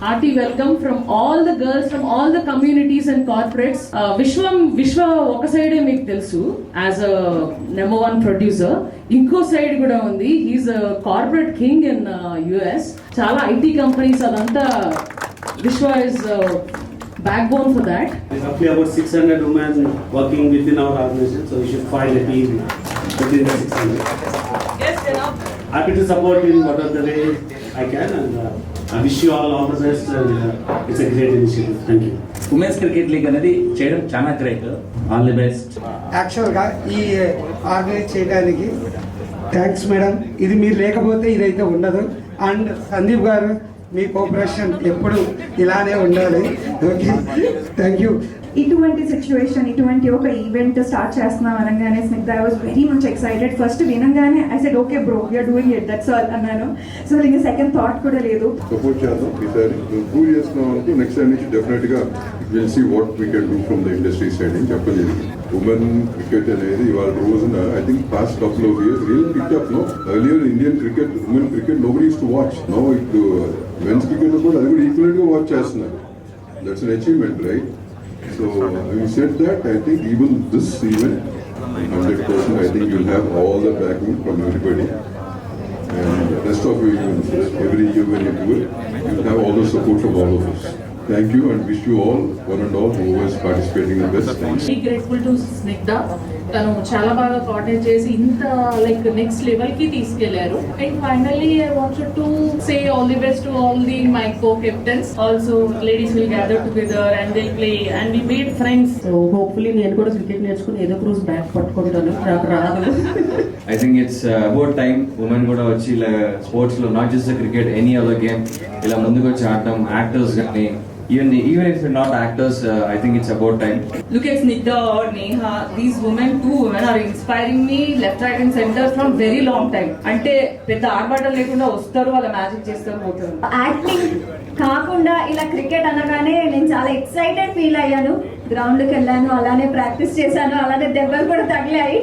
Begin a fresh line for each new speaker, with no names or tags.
hearty welcome from all the girls from all the communities and corporates. Vishwa oka side e meeku telusu as a number one producer. Inko side kuda undi. He's a corporate king in US. Chala IT companies adanta Vishwa is backbone for that.
There's roughly about 600 women working within our organization, so we should find a team within the 600.
Yes, Janab.
Happy to support in whatever the way I can, and I wish you all the best. It's a great initiative. Thank you.
Women's cricket league అనేది చేయడం చాలా great. All the best.
యాక్చువల్గా ఈ organise చేయడానికి thanks madam. ఇది మీరు లేకపోతే ఇదైతే ఉండదు. అండ్ సందీప్ గారు మీ కోఆపరేషన్ ఎప్పుడు ఇలానే ఉండాలి. Okay, thank you.
ఇటువంటి సిచ్యువేషన్, ఇటువంటి ఒక ఈవెంట్ స్టార్ట్ చేస్తున్నాం అనగానే Snigdha I was very much excited. First వినంగానే I said okay bro you're doing it, that's all అన్నాను. సో ఇంకా సెకండ్ థాట్ కూడా లేదు.
సపోర్ట్ చేద్దాం ఈసారి. ప్రూవ్ చేస్తున్నాం అనుకో నెక్స్ట్ టైం నుంచి డెఫినెట్గా will see what we can do from the industry side అని చెప్పలేదు. ఉమెన్ క్రికెట్ అనేది ఇవాళ రోజున I think past couple of years real pickup. No earlier Indian cricket, women cricket nobody used to watch. No ఇప్పుడు men's cricket కూడా అది కూడా ఈక్వల్గా వాచ్ చేస్తున్నారు. That's an achievement, right? So having said that, I think even this event, 100%, I think you'll have all the backing from everybody, and the rest of you, every year when you do it, you'll have all the support from all of us. Thank you and wish you all, one and all, who is participating in this. Thanks.
Very grateful to Snigdha. తను చాలా బాగా coordinate చేసి ఇంత like next level కి తీసుకెళ్లారు. And finally I wanted to say all the best to all the my co captains. Also ladies will gather together and will play and we made friends. So hopefully నేను కూడా cricket నేర్చుకుని ఏదో cruise back పట్టుకుంటాను. నాకు రాదు.
I think it's about time women కూడా వచ్చి ఇలా స్పోర్ట్స్ లో not just cricket any other game ఇలా ముందుకు వచ్చి ఆడటం. యాక్టర్స్ కానీ even if you're not actors, I think it's about time.
Look at Snigdha or Neha. These two women are inspiring me left, right and center from very long time. అంటే పెద్ద ఆర్భాటం లేకుండా వస్తారు, వాళ్ళ మ్యాజిక్ చేస్తారు, పోతారు.
Acting కాకుండా ఇలా క్రికెట్ అనగానే నేను చాలా ఎక్సైటెడ్ ఫీల్ అయ్యాను. గ్రౌండ్కి వెళ్ళాను, అలానే ప్రాక్టీస్ చేశాను, అలానే దెబ్బలు కూడా తగిలాయి.